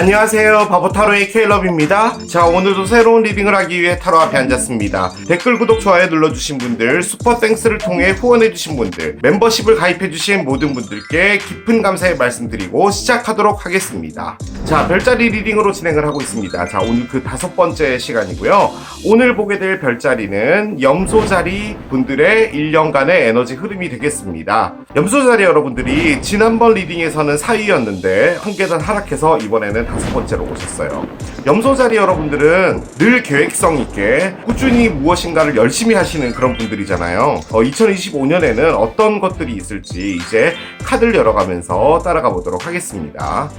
안녕하세요, 바보타로의 케일럽입니다. 자, 오늘도 새로운 리딩을 하기 위해 타로 앞에 앉았습니다. 댓글, 구독, 좋아요 눌러주신 분들, 슈퍼땡스를 통해 후원해주신 분들, 멤버십을 가입해주신 모든 분들께 깊은 감사의 말씀드리고 시작하도록 하겠습니다. 자, 별자리 리딩으로 진행을 하고 있습니다. 자, 오늘 그 5번째 시간이고요. 오늘 보게 될 별자리는 염소자리 분들의 1년간의 에너지 흐름이 되겠습니다. 염소자리 여러분들이 지난번 리딩에서는 4위였는데 한 계단 하락해서 이번에는 5번째로 오셨어요. 염소자리 여러분들은 늘 계획성 있게 꾸준히 무엇인가를 열심히 하시는 그런 분들이잖아요. 2025년에는 어떤 것들이 있을지 이제 카드를 열어가면서 따라가 보도록 하겠습니다.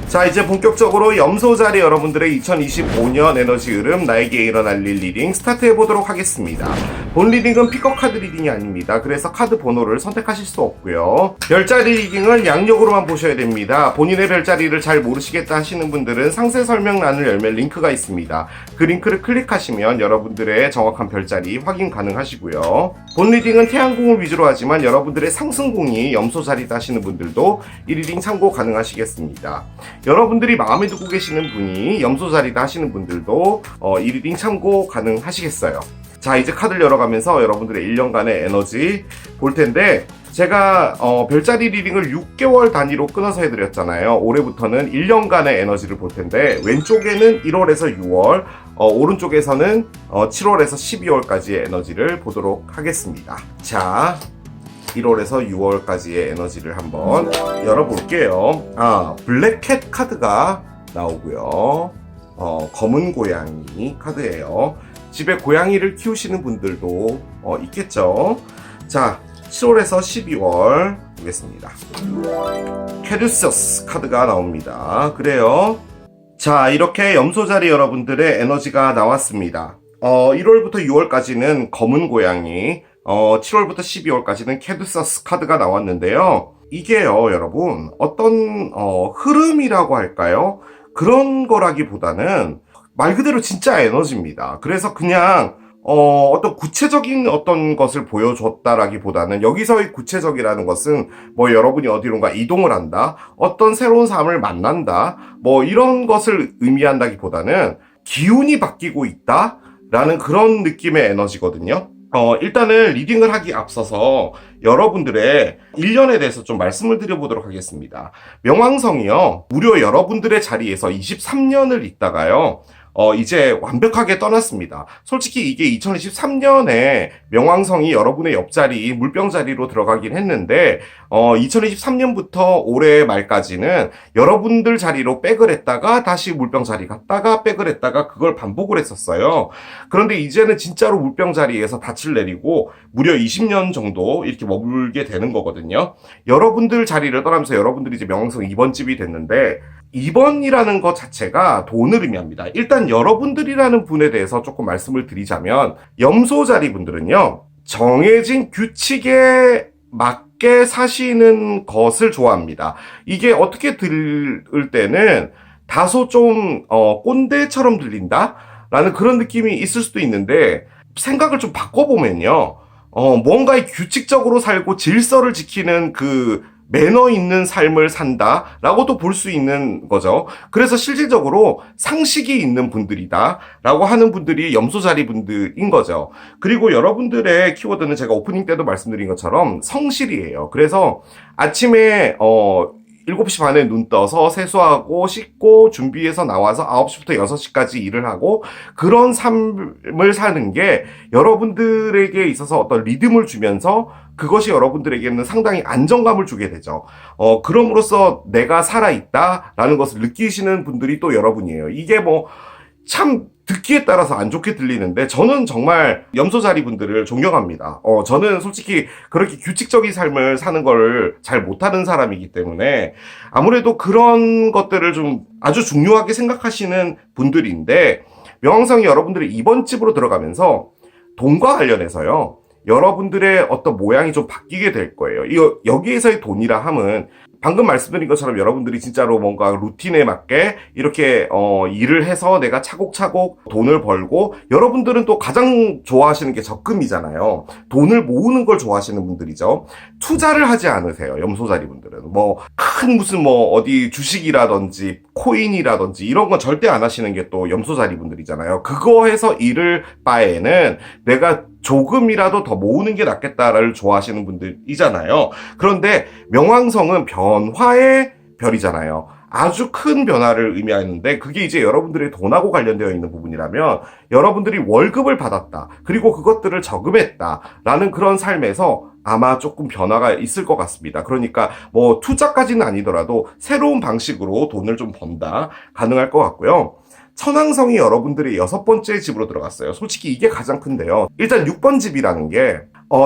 자, 이제 본격적으로 염소자리 여러분들의 2025년 에너지 흐름 나에게 일어날 일 리딩 스타트해 보도록 하겠습니다. 본 리딩은 픽업 카드 리딩이 아닙니다. 그래서 카드 번호를 선택하실 수 없고요. 별자리 리딩은 양력으로만 보셔야 됩니다. 본인의 별자리를 잘 모르시겠다 하시는 분들은 상세 설명란을 열면 링크가 있습니다. 그 링크를 클릭하시면 여러분들의 정확한 별자리 확인 가능하시고요. 본 리딩은 태양궁을 위주로 하지만 여러분들의 상승궁이 염소자리다 하시는 분들도 이 리딩 참고 가능하시겠습니다. 여러분들이 마음에 두고 계시는 분이 염소자리다 하시는 분들도 이 리딩 참고 가능하시겠어요. 자, 이제 카드를 열어가면서 여러분들의 1년간의 에너지 볼 텐데, 제가 별자리 리딩을 6개월 단위로 끊어서 해드렸잖아요. 올해부터는 1년간의 에너지를 볼 텐데, 왼쪽에는 1월에서 6월, 오른쪽에서는 7월에서 12월까지의 에너지를 보도록 하겠습니다. 자, 1월에서 6월까지의 에너지를 한번 열어볼게요. 블랙캣 카드가 나오고요. 검은 고양이 카드예요. 집에 고양이를 키우시는 분들도 있겠죠. 자, 7월에서 12월 보겠습니다. 캐듀서스 카드가 나옵니다. 그래요. 자, 이렇게 염소자리 여러분들의 에너지가 나왔습니다. 1월부터 6월까지는 검은 고양이, 7월부터 12월까지는 캐듀서스 카드가 나왔는데요. 이게요, 여러분, 어떤 흐름이라고 할까요? 그런 거라기보다는 말 그대로 진짜 에너지입니다. 그래서 그냥 어떤 구체적인 어떤 것을 보여줬다라기보다는, 여기서의 구체적이라는 것은 뭐 여러분이 어디론가 이동을 한다, 어떤 새로운 사람을 만난다, 뭐 이런 것을 의미한다기보다는 기운이 바뀌고 있다라는 그런 느낌의 에너지거든요. 일단은 리딩을 하기 앞서서 여러분들의 1년에 대해서 좀 말씀을 드려보도록 하겠습니다. 명왕성이요, 무려 여러분들의 자리에서 23년을 있다가요, 이제 완벽하게 떠났습니다. 솔직히 이게 2023년에 명왕성이 여러분의 옆자리, 물병자리로 들어가긴 했는데, 2023년부터 올해 말까지는 여러분들 자리로 백을 했다가 다시 물병자리 갔다가 백을 했다가 그걸 반복을 했었어요. 그런데 이제는 진짜로 물병자리에서 닻을 내리고 무려 20년 정도 이렇게 머물게 되는 거거든요. 여러분들 자리를 떠나면서 여러분들이 이제 명왕성 2번 집이 됐는데, 2번이라는 것 자체가 돈을 의미합니다. 일단 여러분들이라는 분에 대해서 조금 말씀을 드리자면, 염소자리 분들은요, 정해진 규칙에 맞게 사시는 것을 좋아합니다. 이게 어떻게 들을 때는 다소 좀 꼰대처럼 들린다? 라는 그런 느낌이 있을 수도 있는데, 생각을 좀 바꿔보면요, 뭔가의 규칙적으로 살고 질서를 지키는 그 매너 있는 삶을 산다라고도 볼 수 있는 거죠. 그래서 실질적으로 상식이 있는 분들이다 라고 하는 분들이 염소자리 분들인 거죠. 그리고 여러분들의 키워드는 제가 오프닝 때도 말씀드린 것처럼 성실이에요. 그래서 아침에 7시 반에 눈 떠서 세수하고 씻고 준비해서 나와서 9시부터 6시까지 일을 하고, 그런 삶을 사는 게 여러분들에게 있어서 어떤 리듬을 주면서 그것이 여러분들에게는 상당히 안정감을 주게 되죠. 그럼으로써 내가 살아있다라는 것을 느끼시는 분들이 또 여러분이에요. 이게 뭐 참 듣기에 따라서 안 좋게 들리는데, 저는 정말 염소자리 분들을 존경합니다. 저는 솔직히 그렇게 규칙적인 삶을 사는 걸 잘 못하는 사람이기 때문에 아무래도 그런 것들을 좀 아주 중요하게 생각하시는 분들인데, 명왕성이 여러분들의 이번 집으로 들어가면서 돈과 관련해서요, 여러분들의 어떤 모양이 좀 바뀌게 될 거예요. 여기에서의 돈이라 함은 방금 말씀드린 것처럼 여러분들이 진짜로 뭔가 루틴에 맞게 이렇게 일을 해서 내가 차곡차곡 돈을 벌고, 여러분들은 또 가장 좋아하시는 게 적금이잖아요. 돈을 모으는 걸 좋아하시는 분들이죠. 투자를 하지 않으세요, 염소자리 분들은. 뭐 큰 무슨 뭐 어디 주식이라든지 코인이라든지 이런 건 절대 안 하시는 게 또 염소자리 분들이잖아요. 그거 해서 잃을 바에는 내가 조금이라도 더 모으는 게 낫겠다를 좋아하시는 분들이잖아요. 그런데 명왕성은 변화의 별이잖아요. 아주 큰 변화를 의미하는데 그게 이제 여러분들의 돈하고 관련되어 있는 부분이라면 여러분들이 월급을 받았다. 그리고 그것들을 저금했다라는 그런 삶에서 아마 조금 변화가 있을 것 같습니다. 그러니까 뭐 투자까지는 아니더라도 새로운 방식으로 돈을 좀 번다 가능할 것 같고요. 천왕성이 여러분들의 6번째 집으로 들어갔어요. 솔직히 이게 가장 큰데요. 일단 6번 집이라는 게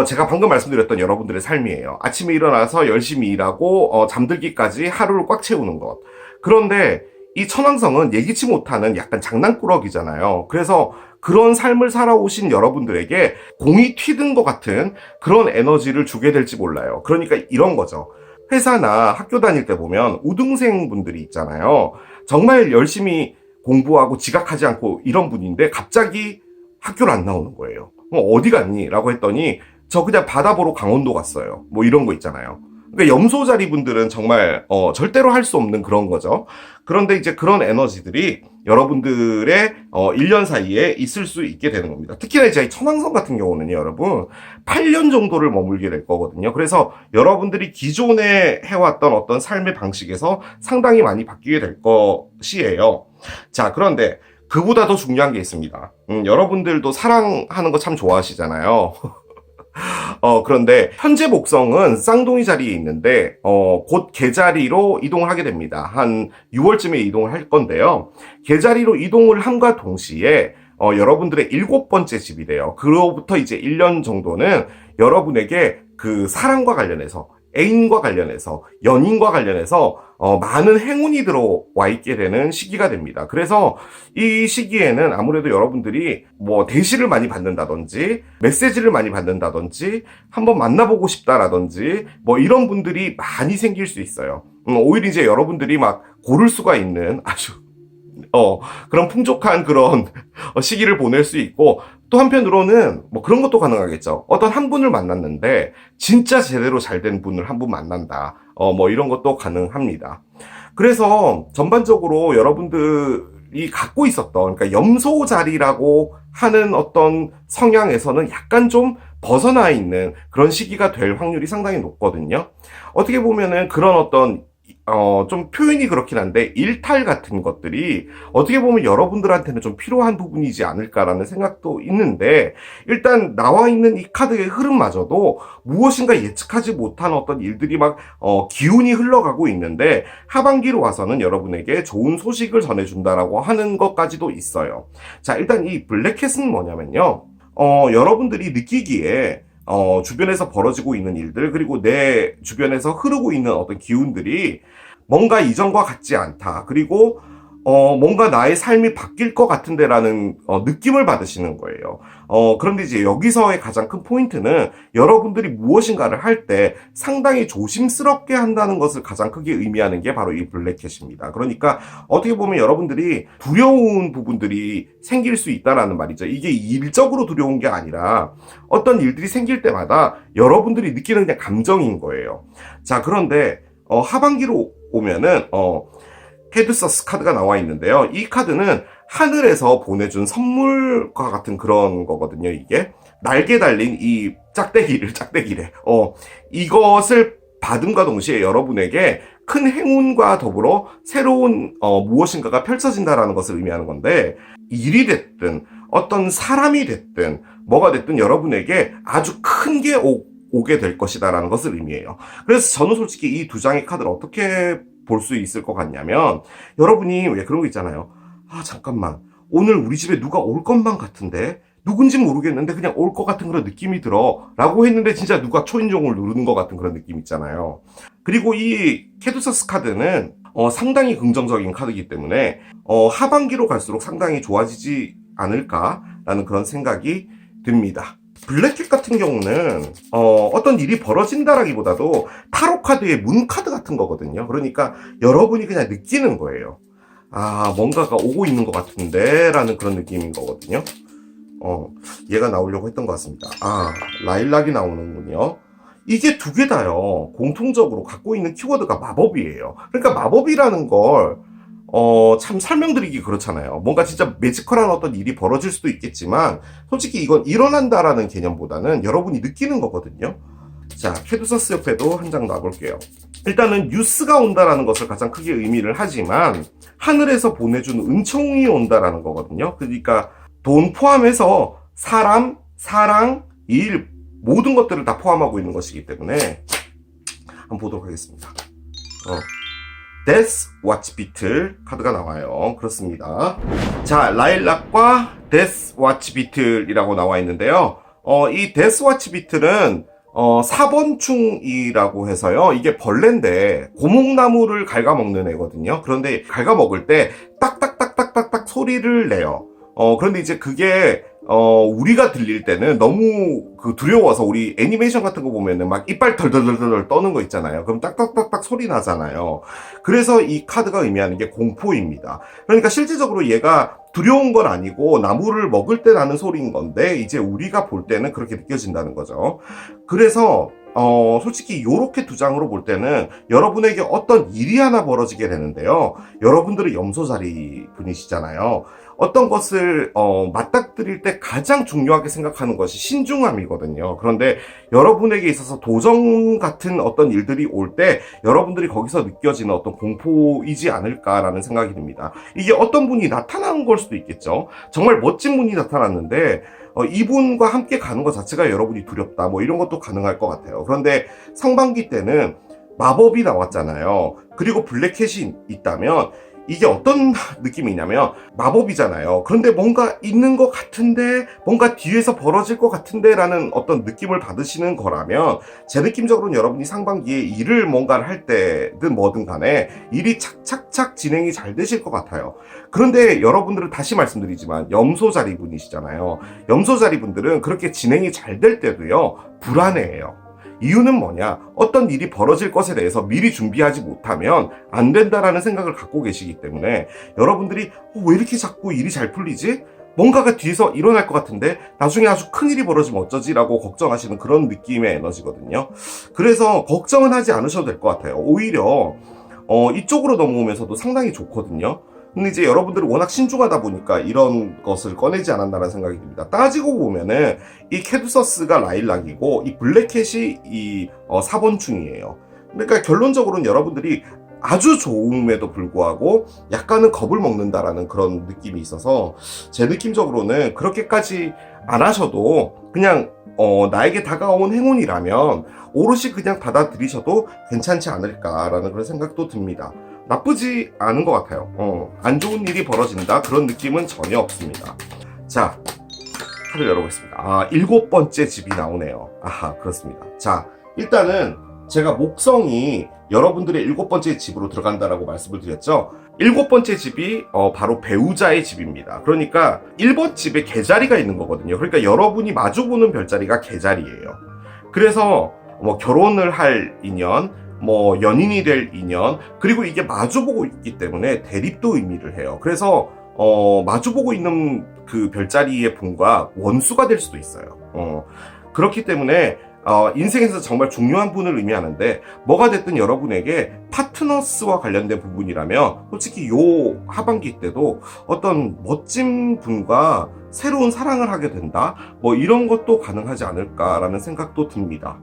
제가 방금 말씀드렸던 여러분들의 삶이에요. 아침에 일어나서 열심히 일하고 잠들기까지 하루를 꽉 채우는 것. 그런데 이 천왕성은 예기치 못하는 약간 장난꾸러기잖아요. 그래서 그런 삶을 살아오신 여러분들에게 공이 튀든 것 같은 그런 에너지를 주게 될지 몰라요. 그러니까 이런 거죠. 회사나 학교 다닐 때 보면 우등생 분들이 있잖아요. 정말 열심히 공부하고 지각하지 않고 이런 분인데 갑자기 학교를 안 나오는 거예요. 어디 갔니? 라고 했더니 저 그냥 바다 보러 강원도 갔어요. 뭐 이런 거 있잖아요. 그러니까 염소자리 분들은 정말 절대로 할 수 없는 그런 거죠. 그런데 이제 그런 에너지들이 여러분들의 1년 사이에 있을 수 있게 되는 겁니다. 특히나 이제 천왕성 같은 경우는요, 여러분 8년 정도를 머물게 될 거거든요. 그래서 여러분들이 기존에 해왔던 어떤 삶의 방식에서 상당히 많이 바뀌게 될 것이에요. 자, 그런데 그보다 더 중요한 게 있습니다. 여러분들도 사랑하는 거 참 좋아하시잖아요. 그런데 현재 목성은 쌍둥이 자리에 있는데 곧 개자리로 이동을 하게 됩니다. 한 6월쯤에 이동을 할 건데요. 개자리로 이동을 함과 동시에 여러분들의 7번째 집이 돼요. 그로부터 이제 1년 정도는 여러분에게 그 사랑과 관련해서 애인과 관련해서 연인과 관련해서 많은 행운이 들어와 있게 되는 시기가 됩니다. 그래서 이 시기에는 아무래도 여러분들이 뭐 대시를 많이 받는다든지 메시지를 많이 받는다든지 한번 만나보고 싶다라든지 뭐 이런 분들이 많이 생길 수 있어요. 오히려 이제 여러분들이 막 고를 수가 있는 아주 그런 풍족한 그런 시기를 보낼 수 있고, 또 한편으로는 뭐 그런 것도 가능하겠죠. 어떤 한 분을 만났는데 진짜 제대로 잘 된 분을 한 분 만난다. 뭐 이런 것도 가능합니다. 그래서 전반적으로 여러분들이 갖고 있었던, 그러니까 염소 자리라고 하는 어떤 성향에서는 약간 좀 벗어나 있는 그런 시기가 될 확률이 상당히 높거든요. 어떻게 보면은 그런 어떤 좀 표현이 그렇긴 한데 일탈 같은 것들이 어떻게 보면 여러분들한테는 좀 필요한 부분이지 않을까라는 생각도 있는데, 일단 나와 있는 이 카드의 흐름마저도 무엇인가 예측하지 못한 어떤 일들이 막 기운이 흘러가고 있는데 하반기로 와서는 여러분에게 좋은 소식을 전해준다라고 하는 것까지도 있어요. 자, 일단 이 블랙캣은 뭐냐면요, 여러분들이 느끼기에 주변에서 벌어지고 있는 일들, 그리고 내 주변에서 흐르고 있는 어떤 기운들이 뭔가 이전과 같지 않다. 그리고 뭔가 나의 삶이 바뀔 것 같은데라는 느낌을 받으시는 거예요. 그런데 이제 여기서의 가장 큰 포인트는 여러분들이 무엇인가를 할 때 상당히 조심스럽게 한다는 것을 가장 크게 의미하는 게 바로 이 블랙캣입니다. 그러니까 어떻게 보면 여러분들이 두려운 부분들이 생길 수 있다라는 말이죠. 이게 일적으로 두려운 게 아니라 어떤 일들이 생길 때마다 여러분들이 느끼는 그냥 감정인 거예요. 자, 그런데 하반기로 오면은 헤드서스 카드가 나와 있는데요. 이 카드는 하늘에서 보내준 선물과 같은 그런 거거든요. 이게 날개 달린 이 짝대기래. 이것을 받음과 동시에 여러분에게 큰 행운과 더불어 새로운 무엇인가가 펼쳐진다라는 것을 의미하는 건데, 일이 됐든 어떤 사람이 됐든 뭐가 됐든 여러분에게 아주 큰 게 오게 될 것이다라는 것을 의미해요. 그래서 저는 솔직히 이 두 장의 카드를 어떻게 볼 수 있을 것 같냐면, 여러분이 왜 그런 거 있잖아요. 아, 잠깐만, 오늘 우리 집에 누가 올 것만 같은데, 누군지 모르겠는데 그냥 올 것 같은 그런 느낌이 들어 라고 했는데 진짜 누가 초인종을 누르는 것 같은 그런 느낌 있잖아요. 그리고 이 캐두서스 카드는 상당히 긍정적인 카드이기 때문에 하반기로 갈수록 상당히 좋아지지 않을까라는 그런 생각이 듭니다. 블랙캣 같은 경우는 어떤 일이 벌어진다라기보다도 타로 카드의 문 카드 같은 거거든요. 그러니까 여러분이 그냥 느끼는 거예요. 아, 뭔가가 오고 있는 것 같은데 라는 그런 느낌인 거거든요. 얘가 나오려고 했던 것 같습니다. 아, 라일락이 나오는군요. 이게 두 개 다요, 공통적으로 갖고 있는 키워드가 마법이에요. 그러니까 마법이라는 걸 참 설명드리기 그렇잖아요. 뭔가 진짜 매지컬한 어떤 일이 벌어질 수도 있겠지만, 솔직히 이건 일어난다라는 개념보다는 여러분이 느끼는 거거든요. 자, 캐두서스 옆에도 한 장 놔볼게요. 일단은 뉴스가 온다라는 것을 가장 크게 의미를 하지만, 하늘에서 보내준 은총이 온다라는 거거든요. 그러니까 돈 포함해서 사람, 사랑, 일, 모든 것들을 다 포함하고 있는 것이기 때문에 한번 보도록 하겠습니다. 데스 와치 비틀 카드가 나와요. 그렇습니다. 자, 라일락과 데스 와치 비틀이라고 나와 있는데요. 이 데스 와치 비틀은 4번충이라고 해서요. 이게 벌레인데 고목나무를 갉아먹는 애거든요. 그런데 갉아먹을 때 딱딱딱딱딱딱 소리를 내요. 그런데 이제 그게 우리가 들릴 때는 너무 두려워서 우리 애니메이션 같은 거 보면은 막 이빨 덜덜덜덜 떠는 거 있잖아요. 그럼 딱딱딱딱 소리 나잖아요. 그래서 이 카드가 의미하는 게 공포입니다. 그러니까 실질적으로 얘가 두려운 건 아니고 나무를 먹을 때 나는 소리인 건데 이제 우리가 볼 때는 그렇게 느껴진다는 거죠. 그래서 솔직히 요렇게 두 장으로 볼 때는 여러분에게 어떤 일이 하나 벌어지게 되는데요. 여러분들은 염소자리 분이시잖아요. 어떤 것을 맞닥뜨릴 때 가장 중요하게 생각하는 것이 신중함이거든요. 그런데 여러분에게 있어서 도전 같은 어떤 일들이 올 때 여러분들이 거기서 느껴지는 어떤 공포이지 않을까라는 생각이 듭니다. 이게 어떤 분이 나타난 걸 수도 있겠죠. 정말 멋진 분이 나타났는데 이분과 함께 가는 것 자체가 여러분이 두렵다, 뭐 이런 것도 가능할 것 같아요. 그런데 상반기 때는 마법이 나왔잖아요. 그리고 블랙캣이 있다면 이게 어떤 느낌이냐면 마법이잖아요. 그런데 뭔가 있는 것 같은데, 뭔가 뒤에서 벌어질 것 같은데 라는 어떤 느낌을 받으시는 거라면 제 느낌적으로는 여러분이 상반기에 일을 뭔가를 할 때든 뭐든 간에 일이 착착착 진행이 잘 되실 것 같아요. 그런데 여러분들은 다시 말씀드리지만 염소자리 분이시잖아요. 염소자리 분들은 그렇게 진행이 잘 될 때도요, 불안해해요. 이유는 뭐냐? 어떤 일이 벌어질 것에 대해서 미리 준비하지 못하면 안 된다라는 생각을 갖고 계시기 때문에 여러분들이 왜 이렇게 자꾸 일이 잘 풀리지? 뭔가가 뒤에서 일어날 것 같은데 나중에 아주 큰일이 벌어지면 어쩌지? 라고 걱정하시는 그런 느낌의 에너지거든요. 그래서 걱정은 하지 않으셔도 될 것 같아요. 오히려 이쪽으로 넘어오면서도 상당히 좋거든요. 근데 이제 여러분들이 워낙 신중하다 보니까 이런 것을 꺼내지 않았나라는 생각이 듭니다. 따지고 보면은 이 캐두서스가 라일락이고 이 블랙캣이 이 4번충이에요. 그러니까 결론적으로는 여러분들이 아주 좋음에도 불구하고 약간은 겁을 먹는다라는 그런 느낌이 있어서 제 느낌적으로는 그렇게까지 안 하셔도 그냥 나에게 다가온 행운이라면 오롯이 그냥 받아들이셔도 괜찮지 않을까라는 그런 생각도 듭니다. 나쁘지 않은 것 같아요. 안 좋은 일이 벌어진다 그런 느낌은 전혀 없습니다. 자, 카드 열어보겠습니다. 7번째 집이 나오네요. 아하, 그렇습니다. 자, 일단은 제가 목성이 여러분들의 7번째 집으로 들어간다라고 말씀을 드렸죠. 7번째 집이 바로 배우자의 집입니다. 그러니까 1번 집에 개자리가 있는 거거든요. 그러니까 여러분이 마주보는 별자리가 개자리예요. 그래서 뭐 결혼을 할 인연, 뭐 연인이 될 인연, 그리고 이게 마주보고 있기 때문에 대립도 의미를 해요. 그래서 마주보고 있는 그 별자리의 분과 원수가 될 수도 있어요. 그렇기 때문에 인생에서 정말 중요한 분을 의미하는데 뭐가 됐든 여러분에게 파트너스와 관련된 부분이라면 솔직히 요 하반기 때도 어떤 멋진 분과 새로운 사랑을 하게 된다, 뭐 이런 것도 가능하지 않을까라는 생각도 듭니다.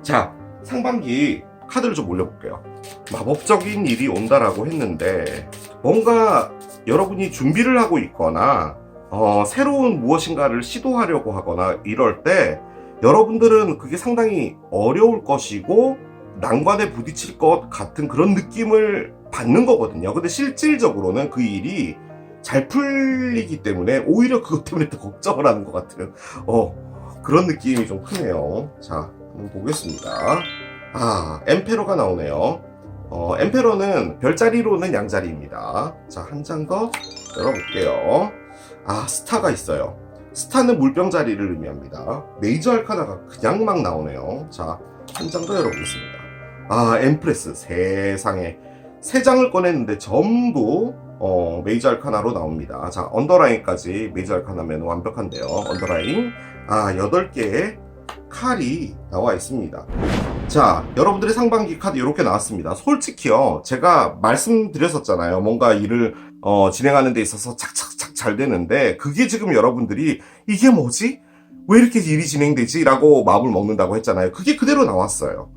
자, 상반기 카드를 좀 올려볼게요. 마법적인 일이 온다라고 했는데 뭔가 여러분이 준비를 하고 있거나 새로운 무엇인가를 시도하려고 하거나 이럴 때 여러분들은 그게 상당히 어려울 것이고 난관에 부딪힐 것 같은 그런 느낌을 받는 거거든요. 근데 실질적으로는 그 일이 잘 풀리기 때문에 오히려 그것 때문에 더 걱정을 하는 것 같은 그런 느낌이 좀 크네요. 자, 한번 보겠습니다. 엠페로가 나오네요. 엠페로는 별자리로는 양자리입니다. 자, 한 장 더 열어볼게요. 스타가 있어요. 스타는 물병자리를 의미합니다. 메이저 알카나가 그냥 막 나오네요. 자, 한 장 더 열어보겠습니다. 엠프레스. 세상에 3장을 꺼냈는데 전부 메이저 알카나로 나옵니다. 자, 언더라인까지 메이저 알카나면 완벽한데요. 언더라인 8개의 칼이 나와 있습니다. 자, 여러분들의 상반기 카드 이렇게 나왔습니다. 솔직히요, 제가 말씀드렸었잖아요. 뭔가 일을 진행하는 데 있어서 착착착 잘 되는데, 그게 지금 여러분들이 이게 뭐지? 왜 이렇게 일이 진행되지? 라고 마음을 먹는다고 했잖아요. 그게 그대로 나왔어요.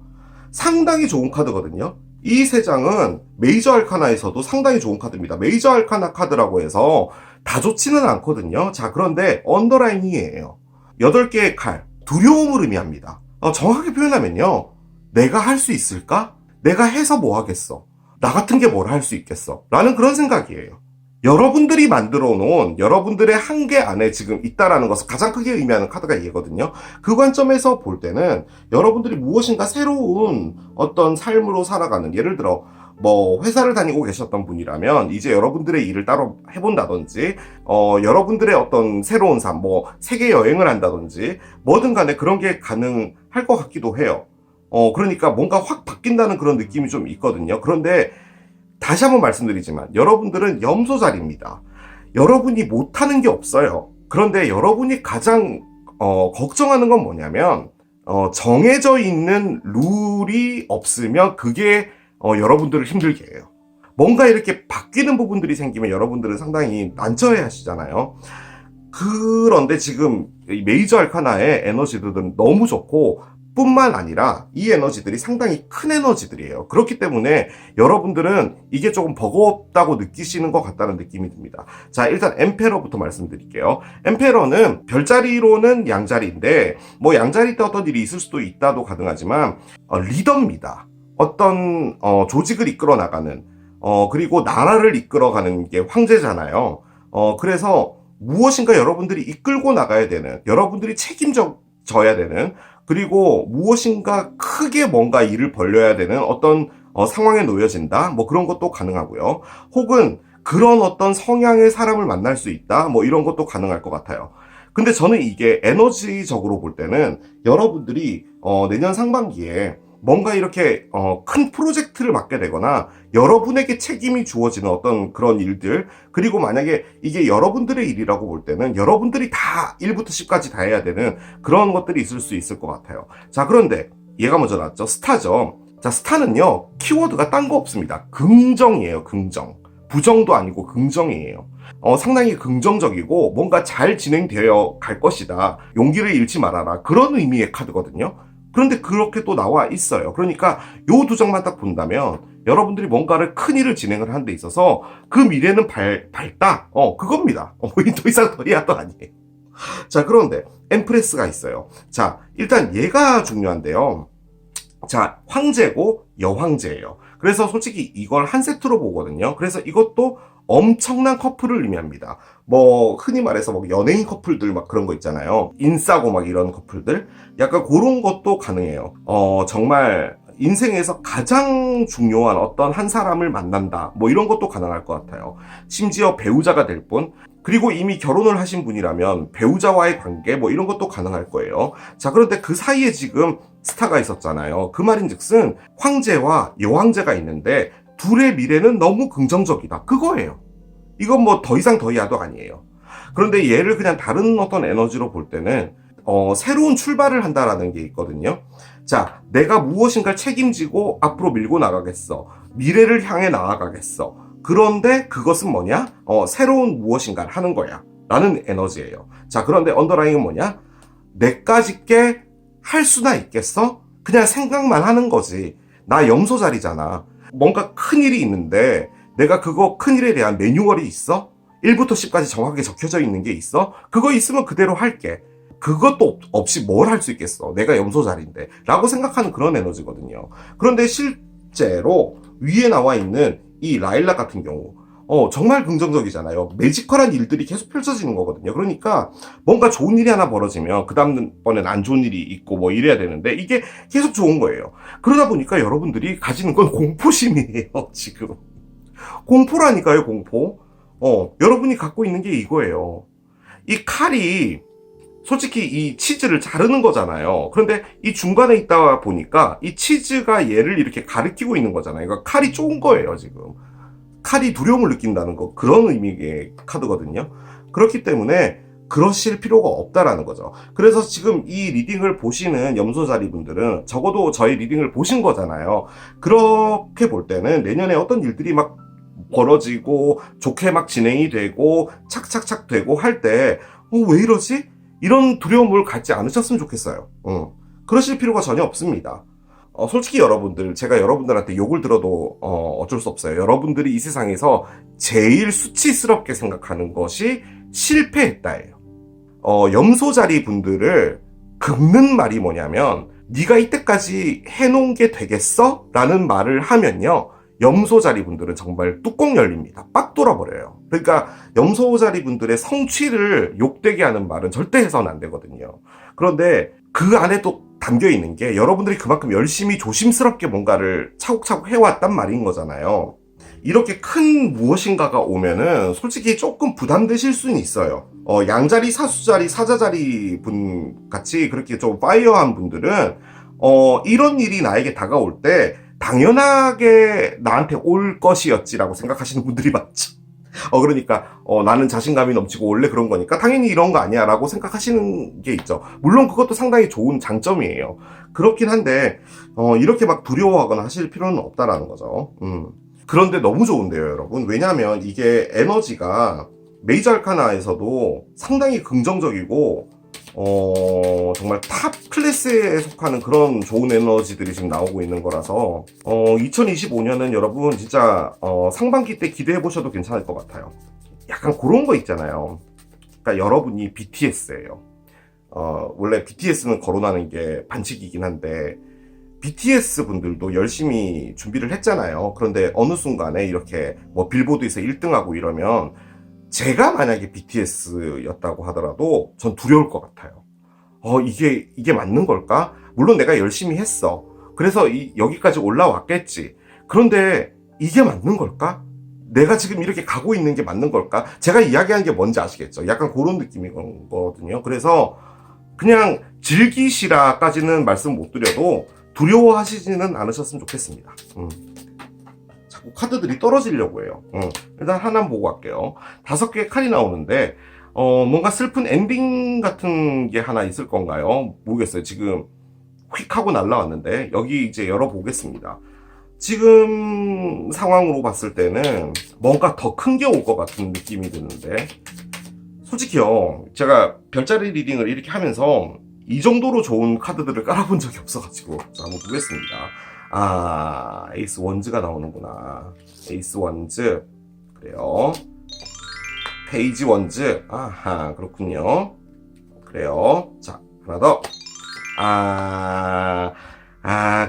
상당히 좋은 카드거든요. 이 세 장은 메이저 알카나에서도 상당히 좋은 카드입니다. 메이저 알카나 카드라고 해서 다 좋지는 않거든요. 자, 그런데 언더라인이에요. 8개의 칼, 두려움을 의미합니다. 정확하게 표현하면요, 내가 할 수 있을까? 내가 해서 뭐 하겠어? 나 같은 게 뭘 할 수 있겠어? 라는 그런 생각이에요. 여러분들이 만들어 놓은 여러분들의 한계 안에 지금 있다라는 것을 가장 크게 의미하는 카드가 이거든요. 그 관점에서 볼 때는 여러분들이 무엇인가 새로운 어떤 삶으로 살아가는, 예를 들어 뭐 회사를 다니고 계셨던 분이라면 이제 여러분들의 일을 따로 해본다든지, 여러분들의 어떤 새로운 삶, 뭐 세계 여행을 한다든지 뭐든 간에 그런 게 가능할 것 같기도 해요. 그러니까 뭔가 확 바뀐다는 그런 느낌이 좀 있거든요. 그런데 다시 한번 말씀드리지만 여러분들은 염소자리입니다. 여러분이 못하는 게 없어요. 그런데 여러분이 가장 걱정하는 건 뭐냐면, 정해져 있는 룰이 없으면 그게 여러분들을 힘들게 해요. 뭔가 이렇게 바뀌는 부분들이 생기면 여러분들은 상당히 난처해 하시잖아요. 그런데 지금 메이저 알카나의 에너지들은 너무 좋고, 뿐만 아니라 이 에너지들이 상당히 큰 에너지들이에요. 그렇기 때문에 여러분들은 이게 조금 버겁다고 느끼시는 것 같다는 느낌이 듭니다. 자, 일단 엠페러부터 말씀드릴게요. 엠페러는 별자리로는 양자리인데, 뭐 양자리 때 어떤 일이 있을 수도 있다도 가능하지만 리더입니다. 어떤 조직을 이끌어 나가는, 그리고 나라를 이끌어가는 게 황제잖아요. 그래서 무엇인가 여러분들이 이끌고 나가야 되는, 여러분들이 책임져야 되는, 그리고 무엇인가 크게 뭔가 일을 벌려야 되는 어떤 상황에 놓여진다, 뭐 그런 것도 가능하고요. 혹은 그런 어떤 성향의 사람을 만날 수 있다, 뭐 이런 것도 가능할 것 같아요. 근데 저는 이게 에너지적으로 볼 때는 여러분들이 내년 상반기에 뭔가 이렇게 큰 프로젝트를 맡게 되거나 여러분에게 책임이 주어지는 어떤 그런 일들, 그리고 만약에 이게 여러분들의 일이라고 볼 때는 여러분들이 다 1부터 10까지 다 해야 되는 그런 것들이 있을 수 있을 것 같아요. 자, 그런데 얘가 먼저 나왔죠. 스타죠. 자, 스타는요, 키워드가 딴 거 없습니다. 긍정이에요. 긍정. 부정도 아니고 긍정이에요. 상당히 긍정적이고 뭔가 잘 진행되어 갈 것이다, 용기를 잃지 말아라, 그런 의미의 카드거든요. 그런데 그렇게 또 나와 있어요. 그러니까 요 두 장만 딱 본다면 여러분들이 뭔가를 큰 일을 진행을 하는 데 있어서 그 미래는 밝다, 그겁니다. 더 이상 더 이하도 아니에요. 자, 그런데 엠프레스가 있어요. 자, 일단 얘가 중요한데요. 자, 황제고 여황제예요. 그래서 솔직히 이걸 한 세트로 보거든요. 그래서 이것도 엄청난 커플을 의미합니다. 뭐 흔히 말해서 뭐 연예인 커플들 막 그런 거 있잖아요. 인싸고 막 이런 커플들, 약간 그런 것도 가능해요. 정말 인생에서 가장 중요한 어떤 한 사람을 만난다, 뭐 이런 것도 가능할 것 같아요. 심지어 배우자가 될 분, 그리고 이미 결혼을 하신 분이라면 배우자와의 관계, 뭐 이런 것도 가능할 거예요. 자, 그런데 그 사이에 지금 스타가 있었잖아요. 그 말인즉슨 황제와 여황제가 있는데 둘의 미래는 너무 긍정적이다, 그거예요. 이건 뭐 더 이상 더 이하도 아니에요. 그런데 얘를 그냥 다른 어떤 에너지로 볼 때는 새로운 출발을 한다라는 게 있거든요. 자, 내가 무엇인가를 책임지고 앞으로 밀고 나가겠어. 미래를 향해 나아가겠어. 그런데 그것은 뭐냐? 새로운 무엇인가를 하는 거야, 라는 에너지예요. 자, 그런데 언더라인은 뭐냐? 내까짓게 할 수나 있겠어? 그냥 생각만 하는 거지. 나 염소자리잖아. 뭔가 큰일이 있는데 내가 그거 큰일에 대한 매뉴얼이 있어? 1부터 10까지 정확하게 적혀져 있는 게 있어? 그거 있으면 그대로 할게. 그것도 없이 뭘 할 수 있겠어, 내가 염소자리인데, 라고 생각하는 그런 에너지거든요. 그런데 실제로 위에 나와 있는 이 라일락 같은 경우 정말 긍정적이잖아요. 매지컬한 일들이 계속 펼쳐지는 거거든요. 그러니까 뭔가 좋은 일이 하나 벌어지면 그 다음번엔 안 좋은 일이 있고 뭐 이래야 되는데 이게 계속 좋은 거예요. 그러다 보니까 여러분들이 가지는 건 공포심이에요. 지금 공포라니까요, 공포. 여러분이 갖고 있는 게 이거예요. 이 칼이 솔직히 이 치즈를 자르는 거잖아요. 그런데 이 중간에 있다 보니까 이 치즈가 얘를 이렇게 가리키고 있는 거잖아요. 그러니까 칼이 좁은 거예요, 지금. 칼이 두려움을 느낀다는 거, 그런 의미의 카드거든요. 그렇기 때문에 그러실 필요가 없다라는 거죠. 그래서 지금 이 리딩을 보시는 염소자리 분들은 적어도 저희 리딩을 보신 거잖아요. 그렇게 볼 때는 내년에 어떤 일들이 막 벌어지고 좋게 막 진행이 되고 착착착 되고 할 때 왜 이러지? 이런 두려움을 갖지 않으셨으면 좋겠어요. 그러실 필요가 전혀 없습니다. 솔직히 여러분들, 제가 여러분들한테 욕을 들어도 어쩔 수 없어요. 여러분들이 이 세상에서 제일 수치스럽게 생각하는 것이 실패했다예요. 염소자리 분들을 긁는 말이 뭐냐면 네가 이때까지 해놓은 게 되겠어? 라는 말을 하면요, 염소자리 분들은 정말 뚜껑 열립니다. 빡 돌아버려요. 그러니까 염소자리 분들의 성취를 욕되게 하는 말은 절대 해서는 안 되거든요. 그런데 그 안에 또 담겨 있는 게 여러분들이 그만큼 열심히 조심스럽게 뭔가를 차곡차곡 해왔단 말인 거잖아요. 이렇게 큰 무엇인가가 오면은 솔직히 조금 부담되실 수는 있어요. 양자리, 사수자리, 사자자리 분 같이 그렇게 좀 파이어한 분들은 이런 일이 나에게 다가올 때 당연하게 나한테 올 것이었지라고 생각하시는 분들이 많죠. 그러니까 나는 자신감이 넘치고 원래 그런 거니까 당연히 이런 거 아니야 라고 생각하시는 게 있죠. 물론 그것도 상당히 좋은 장점이에요. 그렇긴 한데 이렇게 막 두려워하거나 하실 필요는 없다라는 거죠. 그런데 너무 좋은데요, 여러분. 왜냐하면 이게 에너지가 메이저 아르카나에서도 상당히 긍정적이고 정말 탑 클래스에 속하는 그런 좋은 에너지들이 지금 나오고 있는 거라서 2025년은 여러분 진짜 상반기 때 기대해 보셔도 괜찮을 것 같아요. 약간 그런 거 있잖아요. 그러니까 여러분이 BTS예요. 원래 BTS는 거론하는 게 반칙이긴 한데 BTS 분들도 열심히 준비를 했잖아요. 그런데 어느 순간에 이렇게 뭐 빌보드에서 1등하고 이러면 제가 만약에 BTS였다고 하더라도 전 두려울 것 같아요. 이게 맞는 걸까? 물론 내가 열심히 했어. 그래서 여기까지 올라왔겠지. 그런데 이게 맞는 걸까? 내가 지금 이렇게 가고 있는 게 맞는 걸까? 제가 이야기한 게 뭔지 아시겠죠? 약간 그런 느낌이거든요. 그래서 그냥 즐기시라까지는 말씀 못 드려도 두려워하시지는 않으셨으면 좋겠습니다. 자꾸 카드들이 떨어지려고 해요. 일단 하나 보고 갈게요. 5개의 칼이 나오는데 뭔가 슬픈 엔딩 같은 게 하나 있을 건가요? 모르겠어요. 지금 휙 하고 날라왔는데 여기 이제 열어보겠습니다. 지금 상황으로 봤을 때는 뭔가 더 큰 게 올 것 같은 느낌이 드는데 솔직히요, 제가 별자리 리딩을 이렇게 하면서 이 정도로 좋은 카드들을 깔아본 적이 없어가지고 자, 한번 보겠습니다. 에이스 원즈가 나오는구나. 에이스 원즈. 그래요. 페이지 원즈. 아하, 그렇군요. 그래요. 자, 하나 더.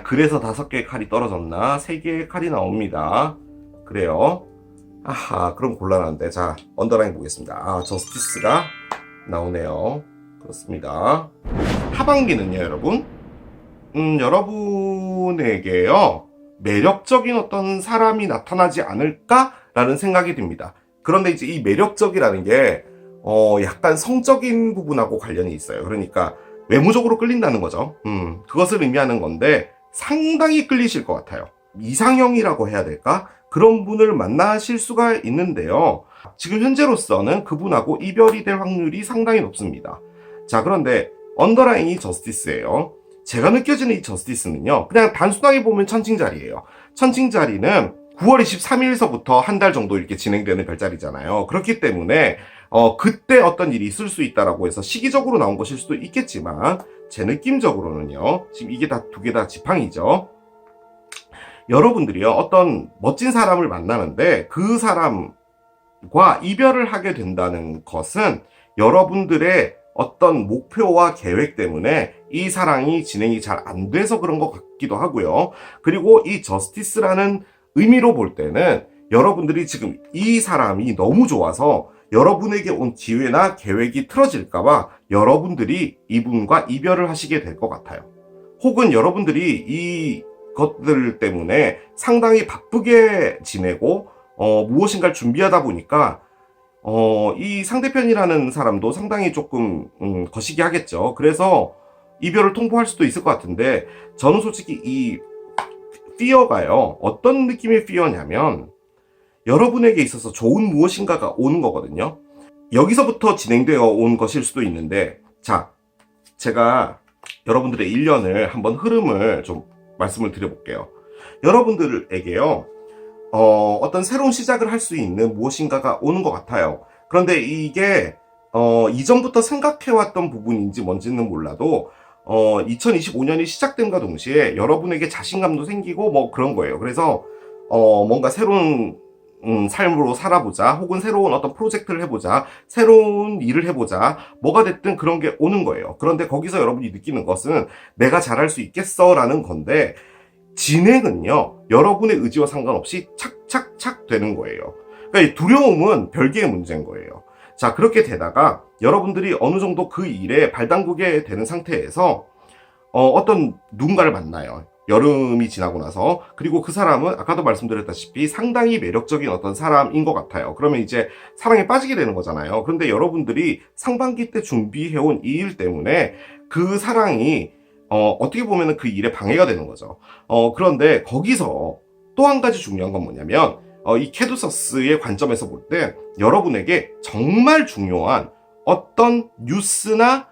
그래서 5개의 칼이 떨어졌나? 3개의 칼이 나옵니다. 그래요. 아하, 그럼 곤란한데. 자, 언더라인 보겠습니다. 저스티스가 나오네요. 그렇습니다. 하반기는요, 여러분? 여러분에게요, 매력적인 어떤 사람이 나타나지 않을까라는 생각이 듭니다. 그런데 이제 이 매력적이라는 게, 약간 성적인 부분하고 관련이 있어요. 그러니까, 외모적으로 끌린다는 거죠. 그것을 의미하는 건데, 상당히 끌리실 것 같아요. 이상형이라고 해야 될까? 그런 분을 만나실 수가 있는데요. 지금 현재로서는 그분하고 이별이 될 확률이 상당히 높습니다. 자, 그런데 언더라인이 저스티스예요. 제가 느껴지는 이 저스티스는요, 그냥 단순하게 보면 천칭자리예요. 천칭자리는 9월 23일서부터 한 달 정도 이렇게 진행되는 별자리잖아요. 그렇기 때문에 그때 어떤 일이 있을 수 있다라고 해서 시기적으로 나온 것일 수도 있겠지만 제 느낌적으로는요, 지금 이게 다 2개 다 지팡이죠. 여러분들이요, 어떤 멋진 사람을 만나는데 그 사람과 이별을 하게 된다는 것은 여러분들의 어떤 목표와 계획 때문에 이 사랑이 진행이 잘 안 돼서 그런 것 같기도 하고요. 그리고 이 저스티스라는 의미로 볼 때는 여러분들이 지금 이 사람이 너무 좋아서 여러분에게 온 기회나 계획이 틀어질까봐 여러분들이 이분과 이별을 하시게 될 것 같아요. 혹은 여러분들이 이 것들 때문에 상당히 바쁘게 지내고 무엇인가를 준비하다 보니까 이 상대편이라는 사람도 상당히 조금 거시기 하겠죠. 그래서 이별을 통보할 수도 있을 것 같은데 저는 솔직히 이 피어가요, 어떤 느낌의 피어냐면 여러분에게 있어서 좋은 무엇인가가 오는 거거든요. 여기서부터 진행되어 온 것일 수도 있는데, 자, 제가 여러분들의 1년을 한번 흐름을 좀 말씀을 드려볼게요. 여러분들에게요, 어떤 새로운 시작을 할 수 있는 무엇인가가 오는 것 같아요. 그런데 이게, 이전부터 생각해왔던 부분인지 뭔지는 몰라도, 2025년이 시작됨과 동시에 여러분에게 자신감도 생기고 뭐 그런 거예요. 그래서, 뭔가 새로운 삶으로 살아보자, 혹은 새로운 어떤 프로젝트를 해보자, 새로운 일을 해보자, 뭐가 됐든 그런 게 오는 거예요. 그런데 거기서 여러분이 느끼는 것은 내가 잘할 수 있겠어 라는 건데, 진행은요, 여러분의 의지와 상관없이 착착착 되는 거예요. 그러니까 두려움은 별개의 문제인 거예요. 자, 그렇게 되다가 여러분들이 어느 정도 그 일에 발담그게 되는 상태에서 어떤 누군가를 만나요. 여름이 지나고 나서. 그리고 그 사람은 아까도 말씀드렸다시피 상당히 매력적인 어떤 사람인 것 같아요. 그러면 이제 사랑에 빠지게 되는 거잖아요. 그런데 여러분들이 상반기 때 준비해온 이 일 때문에 그 사랑이 어떻게 보면 그 일에 방해가 되는 거죠. 그런데 거기서 또 한 가지 중요한 건 뭐냐면, 이 캐두서스의 관점에서 볼 때 여러분에게 정말 중요한 어떤 뉴스나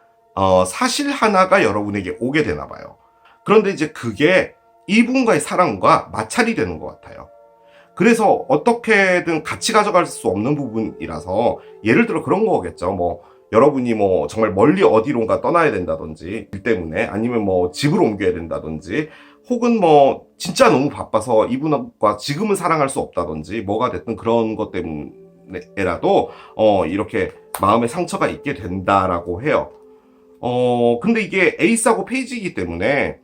사실 하나가 여러분에게 오게 되나 봐요. 그런데 이제 그게 이분과의 사랑과 마찰이 되는 것 같아요. 그래서 어떻게든 같이 가져갈 수 없는 부분이라서, 예를 들어 그런 거겠죠. 뭐 여러분이 뭐 정말 멀리 어디론가 떠나야 된다든지, 일 때문에, 아니면 뭐 집을 옮겨야 된다든지, 혹은 뭐 진짜 너무 바빠서 이분과 지금은 사랑할 수 없다든지, 뭐가 됐든 그런 것 때문에라도 이렇게 마음에 상처가 있게 된다라고 해요. 근데 이게 에이스하고 페이지이기 때문에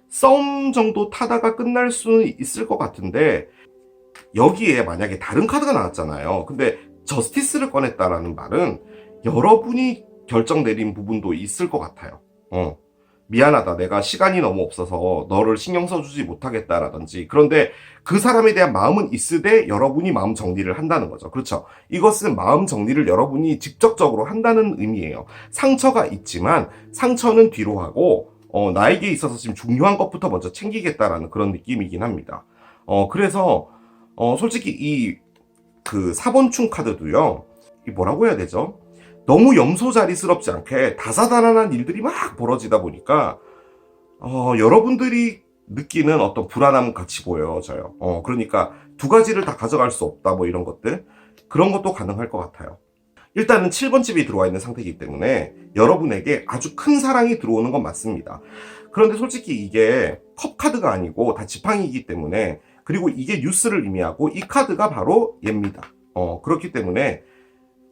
싸움 정도 타다가 끝날 수는 있을 것 같은데, 여기에 만약에 다른 카드가 나왔잖아요. 근데 저스티스를 꺼냈다라는 말은 여러분이 결정 내린 부분도 있을 것 같아요. 미안하다, 내가 시간이 너무 없어서 너를 신경 써주지 못하겠다라든지. 그런데 그 사람에 대한 마음은 있으되 여러분이 마음 정리를 한다는 거죠. 그렇죠? 이것은 마음 정리를 여러분이 직접적으로 한다는 의미예요. 상처가 있지만 상처는 뒤로 하고 나에게 있어서 지금 중요한 것부터 먼저 챙기겠다라는 그런 느낌이긴 합니다. 그래서 솔직히 이 그 4번충 카드도요, 이 뭐라고 해야 되죠? 너무 염소자리스럽지 않게 다사다난한 일들이 막 벌어지다 보니까 여러분들이 느끼는 어떤 불안함 같이 보여져요. 그러니까 두 가지를 다 가져갈 수 없다, 뭐 이런 것들, 그런 것도 가능할 것 같아요. 일단은 7번 집이 들어와 있는 상태이기 때문에 여러분에게 아주 큰 사랑이 들어오는 건 맞습니다. 그런데 솔직히 이게 컵 카드가 아니고 다 지팡이이기 때문에, 그리고 이게 뉴스를 의미하고 이 카드가 바로 얘입니다. 그렇기 때문에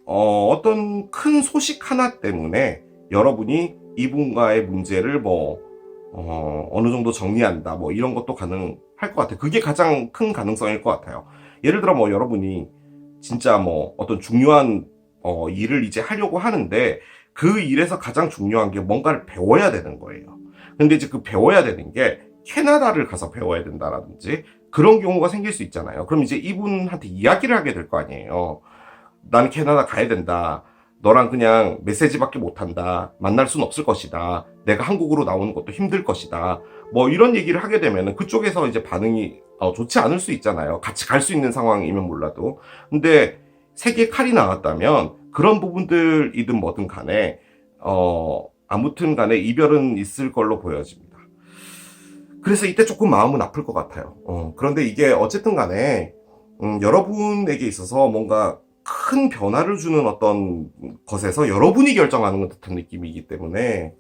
어떤 큰 소식 하나 때문에 여러분이 이분과의 문제를 어느 정도 정리한다, 뭐 이런 것도 가능할 것 같아요. 그게 가장 큰 가능성일 것 같아요. 예를 들어 뭐 여러분이 진짜 뭐 어떤 중요한 일을 이제 하려고 하는데, 그 일에서 가장 중요한 게 뭔가를 배워야 되는 거예요. 근데 이제 그 배워야 되는 게 캐나다를 가서 배워야 된다라든지 그런 경우가 생길 수 있잖아요. 그럼 이제 이분한테 이야기를 하게 될 거 아니에요. 나는 캐나다 가야 된다. 너랑 그냥 메시지밖에 못한다. 만날 순 없을 것이다. 내가 한국으로 나오는 것도 힘들 것이다. 뭐 이런 얘기를 하게 되면은 그쪽에서 이제 반응이 좋지 않을 수 있잖아요. 같이 갈 수 있는 상황이면 몰라도. 근데 세 개의 칼이 나왔다면 그런 부분들이든 뭐든 간에 아무튼 간에 이별은 있을 걸로 보여집니다. 그래서 이때 조금 마음은 아플 것 같아요. 그런데 이게 어쨌든 간에 여러분에게 있어서 뭔가 큰 변화를 주는 어떤 것에서 여러분이 결정하는 듯한 느낌이기 때문에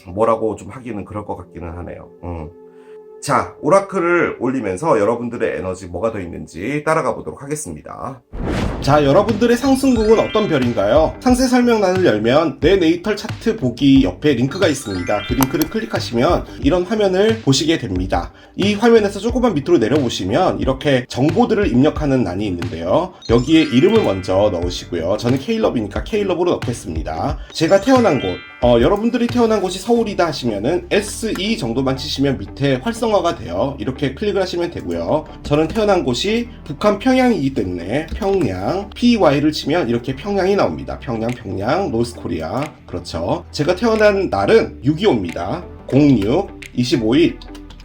뭐라고 좀 하기는 그럴 것 같기는 하네요. 자, 오라클을 올리면서 여러분들의 에너지 뭐가 더 있는지 따라가 보도록 하겠습니다. 자, 여러분들의 상승국은 어떤 별인가요? 상세 설명란을 열면 내 네이털 차트 보기 옆에 링크가 있습니다. 그 링크를 클릭하시면 이런 화면을 보시게 됩니다. 이 화면에서 조금만 밑으로 내려보시면 이렇게 정보들을 입력하는欄이 있는데요. 여기에 이름을 먼저 넣으시고요. 저는 K럽이니까 K럽으로 넣겠습니다. 제가 태어난 곳, 여러분들이 태어난 곳이 서울이다 하시면은 SE 정도만 치시면 밑에 활성화가 돼요. 이렇게 클릭을 하시면 되고요. 저는 태어난 곳이 북한 평양이기 때문에 평양, PY를 치면 이렇게 평양이 나옵니다. 평양, 노스코리아. 그렇죠. 제가 태어난 날은 6.25입니다. 06, 25일.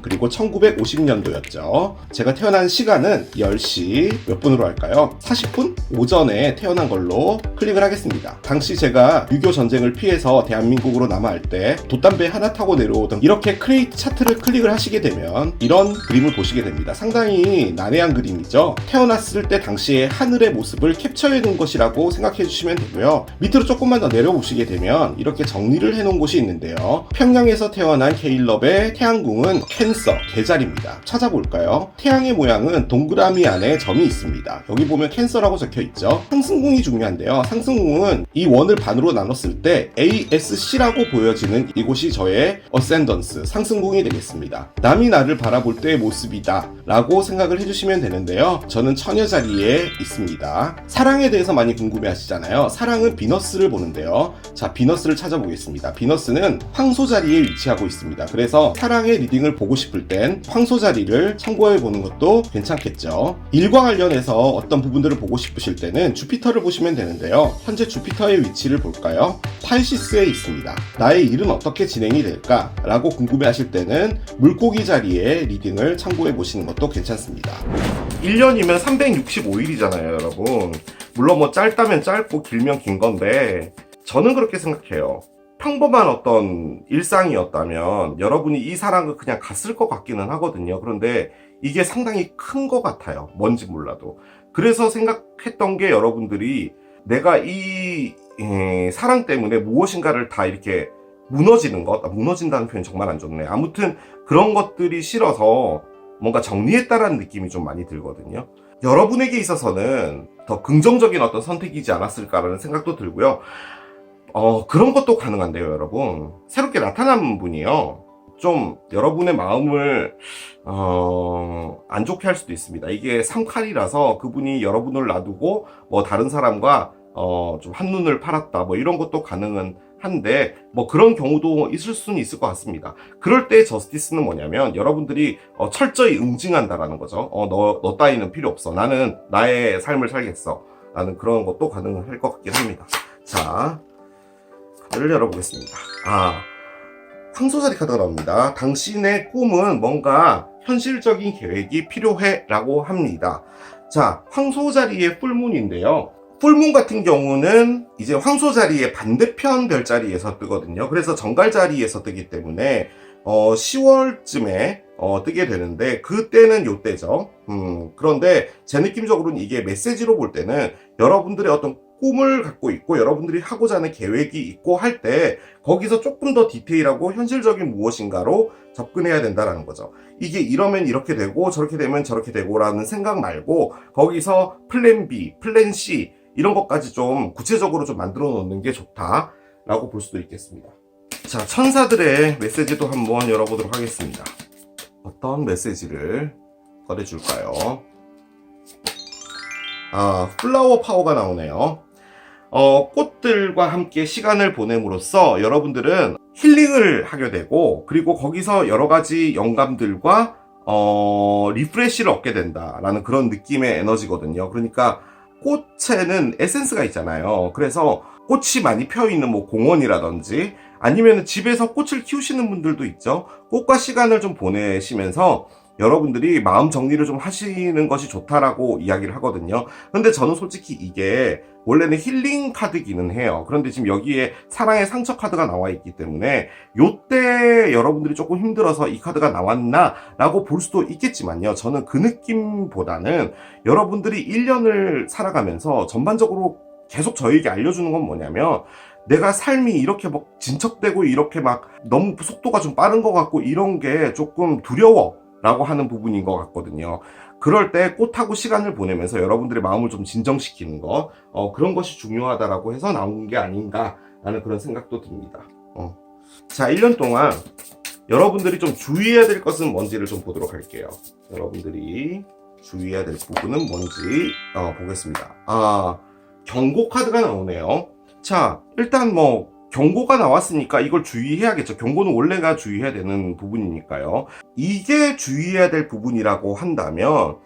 그리고 1950년도였죠. 제가 태어난 시간은 10시 몇 분으로 할까요? 40분? 오전에 태어난 걸로 클릭을 하겠습니다. 당시 제가 6.25 전쟁을 피해서 대한민국으로 남아할 때 돛담배 하나 타고 내려오던 이렇게 크레이트 차트를 클릭을 하시게 되면 이런 그림을 보시게 됩니다. 상당히 난해한 그림이죠. 태어났을 때 당시의 하늘의 모습을 캡처해 놓은 것이라고 생각해 주시면 되고요. 밑으로 조금만 더 내려보시게 되면 이렇게 정리를 해 놓은 곳이 있는데요. 평양에서 태어난 케일럽의 태양궁은 캔서, 계자리입니다. 찾아볼까요? 태양의 모양은 동그라미 안에 점이 있습니다. 여기 보면 캔서라고 적혀 있죠. 상승궁이 중요한데요. 상승궁은 이 원을 반으로 나눴을 때 ASC라고 보여지는 이곳이 저의 어센던스, 상승궁이 되겠습니다. 남이 나를 바라볼 때의 모습이다 라고 생각을 해주시면 되는데요. 저는 처녀 자리에 있습니다. 사랑에 대해서 많이 궁금해 하시잖아요. 사랑은 비너스를 보는데요. 자, 비너스를 찾아보겠습니다. 비너스는 황소 자리에 위치하고 있습니다. 그래서 사랑의 리딩을 보고 싶을 땐 황소 자리를 참고해 보는 것도 괜찮겠죠. 일과 관련해서 어떤 부분들을 보고 싶으실 때는 주피터를 보시면 되는데요. 현재 주피터의 위치를 볼까요? 팔시스에 있습니다. 나의 일은 어떻게 진행이 될까? 라고 궁금해 하실 때는 물고기 자리에 리딩을 참고해 보시는 것도 괜찮습니다. 1년이면 365일이잖아요, 여러분. 물론 뭐 짧다면 짧고 길면 긴 건데 저는 그렇게 생각해요. 평범한 어떤 일상이었다면 여러분이 이 사랑을 그냥 갔을 것 같기는 하거든요. 그런데 이게 상당히 큰 것 같아요. 뭔지 몰라도. 그래서 생각했던 게 여러분들이 내가 이 사랑 때문에 무엇인가를 다 이렇게 무너지는 것, 무너진다는 표현 정말 안 좋네. 아무튼 그런 것들이 싫어서 뭔가 정리했다라는 느낌이 좀 많이 들거든요. 여러분에게 있어서는 더 긍정적인 어떤 선택이지 않았을까라는 생각도 들고요. 그런 것도 가능한데요, 여러분. 새롭게 나타난 분이요. 좀 여러분의 마음을 안 좋게 할 수도 있습니다. 이게 3칼이라서 그분이 여러분을 놔두고 뭐 다른 사람과 좀 한눈을 팔았다 뭐 이런 것도 가능은 한데 뭐 그런 경우도 있을 수는 있을 것 같습니다. 그럴 때 저스티스는 뭐냐면 여러분들이 철저히 응징한다라는 거죠. 너 따위는 필요 없어. 나는 나의 삶을 살겠어. 라는 그런 것도 가능할 것 같긴 합니다. 자, 카드를 열어보겠습니다. 황소자리 카드가 나옵니다. 당신의 꿈은 뭔가 현실적인 계획이 필요해 라고 합니다. 자, 황소자리의 풀문인데요. 풀문 같은 경우는 이제 황소자리의 반대편 별자리에서 뜨거든요. 그래서 정갈자리에서 뜨기 때문에 10월쯤에 뜨게 되는데 그때는 요때죠. 그런데 제 느낌적으로는 이게 메시지로 볼 때는 여러분들의 어떤 꿈을 갖고 있고 여러분들이 하고자 하는 계획이 있고 할 때 거기서 조금 더 디테일하고 현실적인 무엇인가로 접근해야 된다는 거죠. 이게 이러면 이렇게 되고 저렇게 되면 저렇게 되고 라는 생각 말고 거기서 플랜 B, 플랜 C 이런 것까지 좀 구체적으로 좀 만들어 놓는 게 좋다라고 볼 수도 있겠습니다. 자, 천사들의 메시지도 한번 열어보도록 하겠습니다. 어떤 메시지를 꺼내줄까요? 플라워 파워가 나오네요. 꽃들과 함께 시간을 보냄으로써 여러분들은 힐링을 하게 되고 그리고 거기서 여러 가지 영감들과 리프레시를 얻게 된다라는 그런 느낌의 에너지거든요. 그러니까 꽃에는 에센스가 있잖아요. 그래서 꽃이 많이 펴있는 뭐 공원이라든지 아니면 집에서 꽃을 키우시는 분들도 있죠. 꽃과 시간을 좀 보내시면서 여러분들이 마음 정리를 좀 하시는 것이 좋다라고 이야기를 하거든요. 근데 저는 솔직히 이게 원래는 힐링 카드기는 해요. 그런데 지금 여기에 사랑의 상처 카드가 나와 있기 때문에 요때 여러분들이 조금 힘들어서 이 카드가 나왔나 라고 볼 수도 있겠지만요. 저는 그 느낌보다는 여러분들이 1년을 살아가면서 전반적으로 계속 저에게 알려주는 건 뭐냐면 내가 삶이 이렇게 막 진척되고 이렇게 막 너무 속도가 좀 빠른 것 같고 이런 게 조금 두려워 라고 하는 부분인 것 같거든요. 그럴 때 꽃하고 시간을 보내면서 여러분들의 마음을 좀 진정시키는 거 그런 것이 중요하다라고 해서 나온 게 아닌가라는 그런 생각도 듭니다. 자, 1년 동안 여러분들이 좀 주의해야 될 것은 뭔지를 좀 보도록 할게요. 여러분들이 주의해야 될 부분은 뭔지 보겠습니다. 경고 카드가 나오네요. 자, 일단 뭐 경고가 나왔으니까 이걸 주의해야겠죠. 경고는 원래가 주의해야 되는 부분이니까요. 이게 주의해야 될 부분이라고 한다면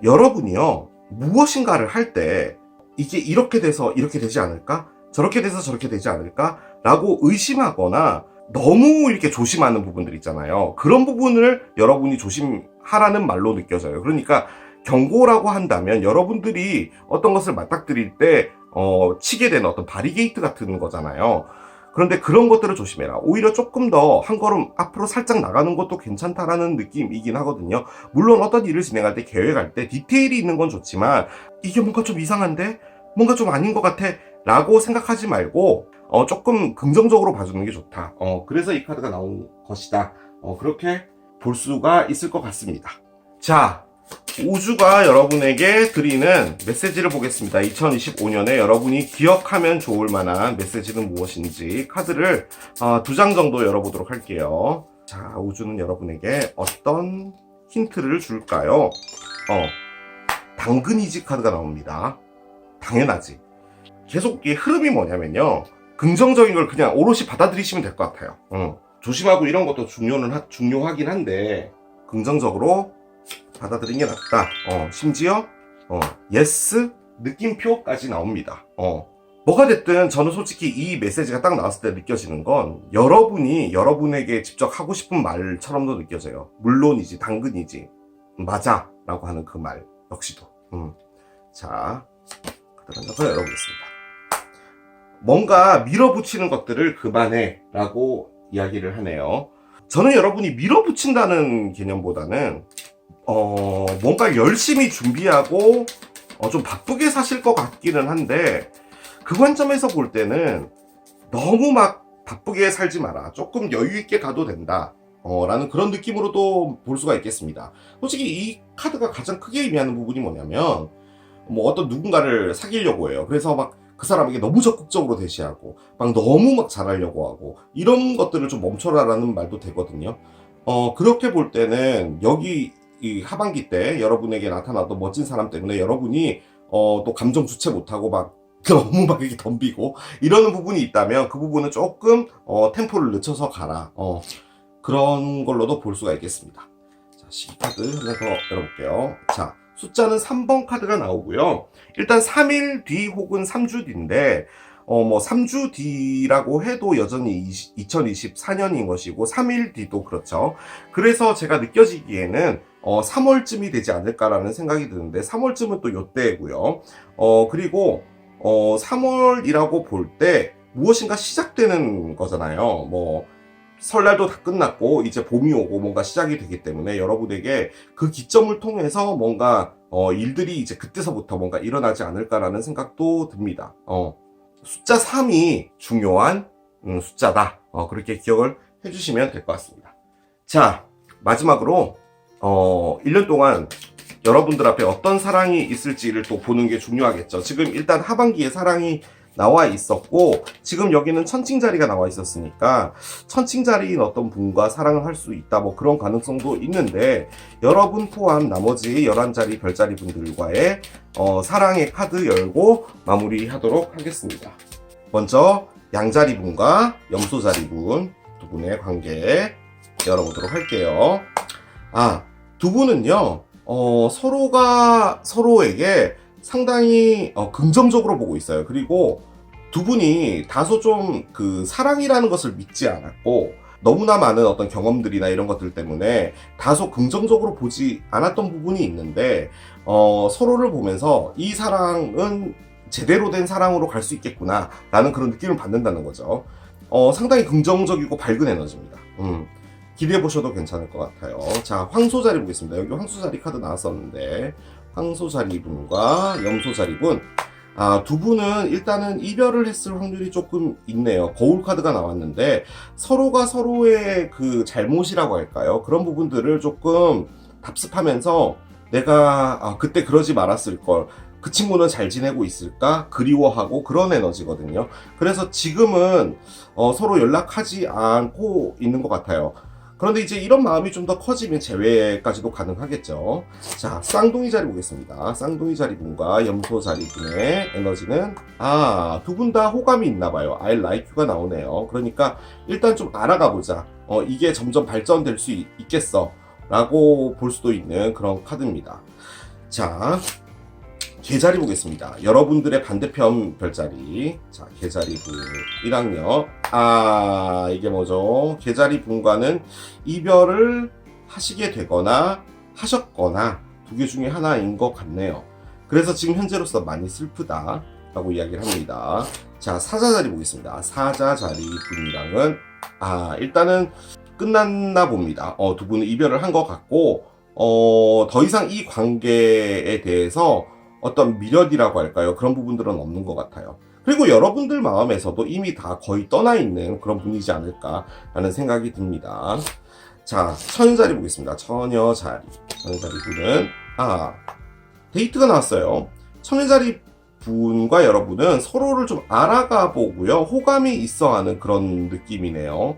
여러분이요 무엇인가를 할 때 이게 이렇게 돼서 이렇게 되지 않을까? 저렇게 돼서 저렇게 되지 않을까? 라고 의심하거나 너무 이렇게 조심하는 부분들 있잖아요. 그런 부분을 여러분이 조심하라는 말로 느껴져요. 그러니까 경고라고 한다면 여러분들이 어떤 것을 맞닥뜨릴 때 치게 되는 어떤 바리게이트 같은 거잖아요. 그런데 그런 것들을 조심해라. 오히려 조금 더 한 걸음 앞으로 살짝 나가는 것도 괜찮다라는 느낌이긴 하거든요. 물론 어떤 일을 진행할 때, 계획할 때 디테일이 있는 건 좋지만 이게 뭔가 좀 이상한데? 뭔가 좀 아닌 것 같아 라고 생각하지 말고 조금 긍정적으로 봐주는 게 좋다. 그래서 이 카드가 나온 것이다. 그렇게 볼 수가 있을 것 같습니다. 자, 우주가 여러분에게 드리는 메시지를 보겠습니다. 2025년에 여러분이 기억하면 좋을 만한 메시지는 무엇인지 카드를 2장 정도 열어보도록 할게요. 자, 우주는 여러분에게 어떤 힌트를 줄까요? 당근이지 카드가 나옵니다. 당연하지. 계속 이 흐름이 뭐냐면요. 긍정적인 걸 그냥 오롯이 받아들이시면 될 것 같아요. 조심하고 이런 것도 중요하긴 한데 긍정적으로 받아들이는 게 낫다. 심지어 예스 느낌표까지 나옵니다. 뭐가 됐든 저는 솔직히 이 메시지가 딱 나왔을 때 느껴지는 건 여러분이 여러분에게 직접 하고 싶은 말처럼도 느껴져요. 물론이지, 당근이지, 맞아 라고 하는 그 말 역시도. 자, 카드 한 장 더 열어보겠습니다. 뭔가 밀어붙이는 것들을 그만해 라고 이야기를 하네요. 저는 여러분이 밀어붙인다는 개념보다는 뭔가 열심히 준비하고 좀 바쁘게 사실 것 같기는 한데 그 관점에서 볼 때는 너무 막 바쁘게 살지 마라. 조금 여유 있게 가도 된다. 라는 그런 느낌으로도 볼 수가 있겠습니다. 솔직히 이 카드가 가장 크게 의미하는 부분이 뭐냐면 뭐 어떤 누군가를 사귀려고 해요. 그래서 막 그 사람에게 너무 적극적으로 대시하고 막 너무 막 잘하려고 하고 이런 것들을 좀 멈춰라라는 말도 되거든요. 그렇게 볼 때는 여기 이 하반기 때 여러분에게 나타나던 멋진 사람 때문에 여러분이 또 감정 주체 못하고 막 너무 막 이렇게 덤비고 이러는 부분이 있다면 그 부분은 조금 템포를 늦춰서 가라. 그런 걸로도 볼 수가 있겠습니다. 자, 시기 카드 하나 더 열어볼게요. 자, 숫자는 3번 카드가 나오고요. 일단 3일 뒤 혹은 3주 뒤인데 뭐 3주 뒤라고 해도 여전히 2024년인 것이고 3일 뒤도 그렇죠. 그래서 제가 느껴지기에는 3월쯤이 되지 않을까라는 생각이 드는데 3월쯤은 또 요때고요. 그리고 3월이라고 볼 때 무엇인가 시작되는 거잖아요. 뭐 설날도 다 끝났고 이제 봄이 오고 뭔가 시작이 되기 때문에 여러분에게 그 기점을 통해서 뭔가 일들이 이제 그때서부터 뭔가 일어나지 않을까라는 생각도 듭니다. 숫자 3이 중요한 숫자다. 그렇게 기억을 해주시면 될 것 같습니다. 자, 마지막으로 1년 동안 여러분들 앞에 어떤 사랑이 있을지를 또 보는 게 중요하겠죠. 지금 일단 하반기에 사랑이 나와 있었고 지금 여기는 천칭자리가 나와 있었으니까 천칭자리인 어떤 분과 사랑을 할 수 있다 뭐 그런 가능성도 있는데 여러분 포함 나머지 11자리 별자리 분들과의 사랑의 카드 열고 마무리하도록 하겠습니다. 먼저 양자리 분과 염소자리 분 두 분의 관계 열어보도록 할게요. 두 분은요 서로가 서로에게 상당히 긍정적으로 보고 있어요. 그리고 두 분이 다소 좀 그 사랑이라는 것을 믿지 않았고 너무나 많은 어떤 경험들이나 이런 것들 때문에 다소 긍정적으로 보지 않았던 부분이 있는데 서로를 보면서 이 사랑은 제대로 된 사랑으로 갈 수 있겠구나 라는 그런 느낌을 받는다는 거죠. 상당히 긍정적이고 밝은 에너지입니다. 기대해 보셔도 괜찮을 것 같아요. 자, 황소자리 보겠습니다. 여기 황소자리 카드 나왔었는데 황소자리 분과 염소자리 분 두 분은 일단은 이별을 했을 확률이 조금 있네요. 거울 카드가 나왔는데 서로가 서로의 그 잘못이라고 할까요? 그런 부분들을 조금 답습하면서 내가 그때 그러지 말았을 걸, 그 친구는 잘 지내고 있을까? 그리워하고 그런 에너지거든요. 그래서 지금은 서로 연락하지 않고 있는 것 같아요. 그런데 이제 이런 마음이 좀 더 커지면 재회까지도 가능하겠죠. 자, 쌍둥이 자리 보겠습니다. 쌍둥이 자리 분과 염소 자리 분의 에너지는 두 분 다 호감이 있나 봐요. I like you가 나오네요. 그러니까 일단 좀 알아가 보자. 이게 점점 발전될 수 있겠어 라고 볼 수도 있는 그런 카드입니다. 자, 개자리 보겠습니다. 여러분들의 반대편 별자리. 자, 개자리 분이랑요. 이게 뭐죠? 개자리 분과는 이별을 하시게 되거나 하셨거나 두 개 중에 하나인 것 같네요. 그래서 지금 현재로서 많이 슬프다 라고 이야기를 합니다. 자, 사자자리 보겠습니다. 사자자리 분이랑은 일단은 끝났나 봅니다. 두 분은 이별을 한 것 같고 더 이상 이 관계에 대해서 어떤 미련이라고 할까요? 그런 부분들은 없는 것 같아요. 그리고 여러분들 마음에서도 이미 다 거의 떠나 있는 그런 분이지 않을까라는 생각이 듭니다. 자, 처녀자리 보겠습니다. 처녀자리 분은 데이트가 나왔어요. 처녀자리 분과 여러분은 서로를 좀 알아가 보고요. 호감이 있어 하는 그런 느낌이네요.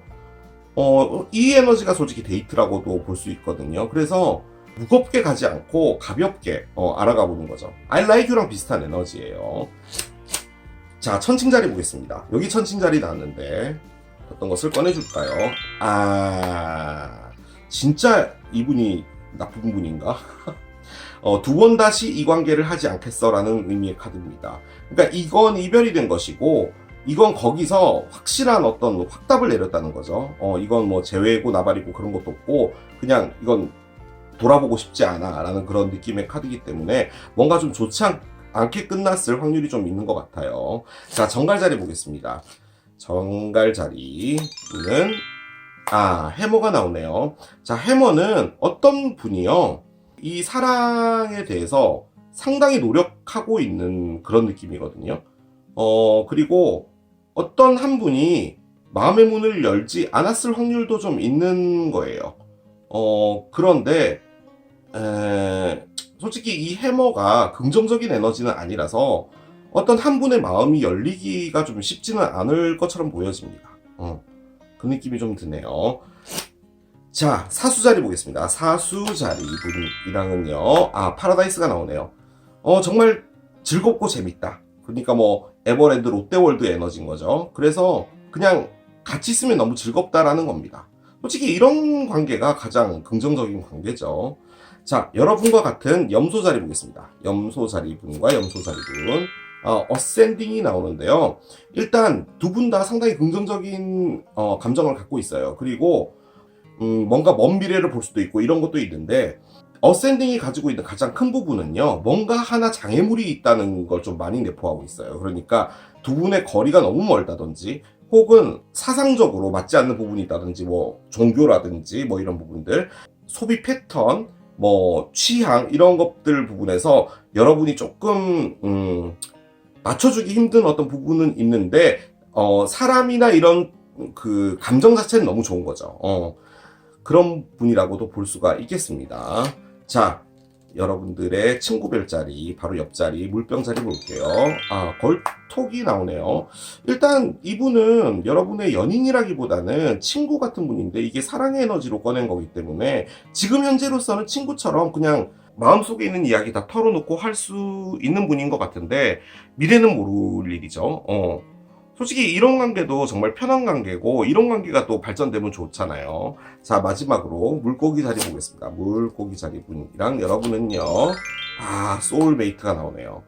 이 에너지가 솔직히 데이트라고도 볼 수 있거든요. 그래서 무겁게 가지 않고 가볍게 알아가 보는 거죠. I like you랑 비슷한 에너지예요. 자, 천칭자리 보겠습니다. 여기 천칭자리 나왔는데 어떤 것을 꺼내줄까요? 진짜 이분이 나쁜 분인가? 두 번 다시 이 관계를 하지 않겠어라는 의미의 카드입니다. 그러니까 이건 이별이 된 것이고 이건 거기서 확실한 어떤 확답을 내렸다는 거죠. 이건 뭐 재회고 나발이고 그런 것도 없고 그냥 이건 돌아보고 싶지 않아 라는 그런 느낌의 카드이기 때문에 뭔가 좀 좋지 않게 끝났을 확률이 좀 있는 것 같아요. 자, 정갈자리 보겠습니다. 정갈자리는 해머가 나오네요. 자, 해머는 어떤 분이요, 이 사랑에 대해서 상당히 노력하고 있는 그런 느낌이거든요. 그리고 어떤 한 분이 마음의 문을 열지 않았을 확률도 좀 있는 거예요. 그런데 솔직히 이 해머가 긍정적인 에너지는 아니라서 어떤 한 분의 마음이 열리기가 좀 쉽지는 않을 것처럼 보여집니다. 그 느낌이 좀 드네요. 자, 사수자리 보겠습니다. 사수자리 분이랑은요, 파라다이스가 나오네요. 정말 즐겁고 재밌다. 그러니까 뭐 에버랜드 롯데월드 에너지인 거죠. 그래서 그냥 같이 있으면 너무 즐겁다라는 겁니다. 솔직히 이런 관계가 가장 긍정적인 관계죠. 자, 여러분과 같은 염소자리 보겠습니다. 염소자리 분과 염소자리 분. 어센딩이 나오는데요. 일단 두 분 다 상당히 긍정적인 감정을 갖고 있어요. 그리고 뭔가 먼 미래를 볼 수도 있고 이런 것도 있는데, 어센딩이 가지고 있는 가장 큰 부분은요, 뭔가 하나 장애물이 있다는 걸 좀 많이 내포하고 있어요. 그러니까 두 분의 거리가 너무 멀다든지 혹은 사상적으로 맞지 않는 부분이 있다든지, 뭐 종교라든지 뭐 이런 부분들, 소비 패턴, 뭐 취향 이런 것들 부분에서 여러분이 조금 맞춰주기 힘든 어떤 부분은 있는데, 사람이나 이런 그 감정 자체는 너무 좋은 거죠. 그런 분이라고도 볼 수가 있겠습니다. 자, 여러분들의 친구 별자리, 바로 옆자리, 물병자리 볼게요. 걸톡이 나오네요. 일단 이분은 여러분의 연인이라기보다는 친구 같은 분인데, 이게 사랑의 에너지로 꺼낸 거기 때문에 지금 현재로서는 친구처럼 그냥 마음속에 있는 이야기 다 털어놓고 할 수 있는 분인 것 같은데, 미래는 모를 일이죠. 솔직히 이런 관계도 정말 편한 관계고, 이런 관계가 또 발전되면 좋잖아요. 자, 마지막으로 물고기 자리 보겠습니다. 물고기 자리 분이랑 여러분은요, 소울메이트가 나오네요.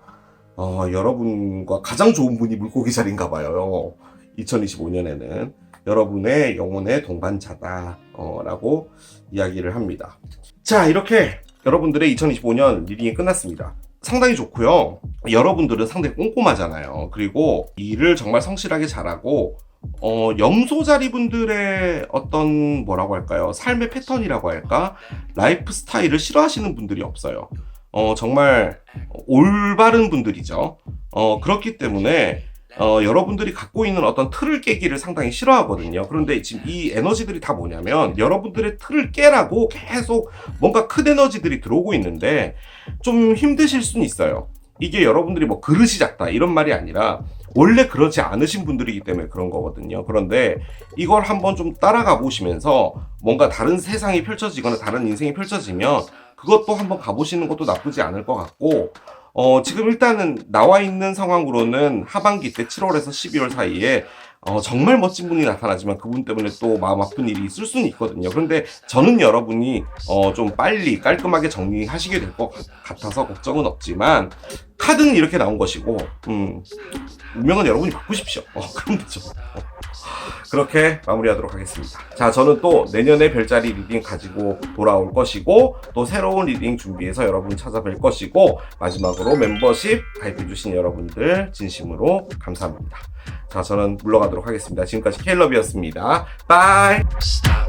여러분과 가장 좋은 분이 물고기 자리인가 봐요. 2025년에는 여러분의 영혼의 동반자다 라고 이야기를 합니다. 자, 이렇게 여러분들의 2025년 리딩이 끝났습니다. 상당히 좋고요. 여러분들은 상당히 꼼꼼하잖아요. 그리고 일을 정말 성실하게 잘하고, 염소자리 분들의 어떤 뭐라고 할까요? 삶의 패턴이라고 할까? 라이프 스타일을 싫어하시는 분들이 없어요. 정말 올바른 분들이죠. 그렇기 때문에 여러분들이 갖고 있는 어떤 틀을 깨기를 상당히 싫어하거든요. 그런데 지금 이 에너지들이 다 뭐냐면, 여러분들의 틀을 깨라고 계속 뭔가 큰 에너지들이 들어오고 있는데 좀 힘드실 수는 있어요. 이게 여러분들이 뭐 그릇이 작다 이런 말이 아니라 원래 그렇지 않으신 분들이기 때문에 그런 거거든요. 그런데 이걸 한번 좀 따라가 보시면서 뭔가 다른 세상이 펼쳐지거나 다른 인생이 펼쳐지면 그것도 한번 가보시는 것도 나쁘지 않을 것 같고, 지금 일단은 나와 있는 상황으로는 하반기 때 7월에서 12월 사이에 정말 멋진 분이 나타나지만 그분 때문에 또 마음 아픈 일이 있을 수는 있거든요. 그런데 저는 여러분이 좀 빨리 깔끔하게 정리하시게 될 것 같아서 걱정은 없지만, 카드는 이렇게 나온 것이고, 운명은 여러분이 바꾸십시오. 그럼 되죠. 그렇게 마무리하도록 하겠습니다. 자, 저는 또 내년에 별자리 리딩 가지고 돌아올 것이고, 또 새로운 리딩 준비해서 여러분 찾아뵐 것이고, 마지막으로 멤버십 가입해주신 여러분들 진심으로 감사합니다. 자, 저는 물러가도록 하겠습니다. 지금까지 케일럽이었습니다. 바이! Stop.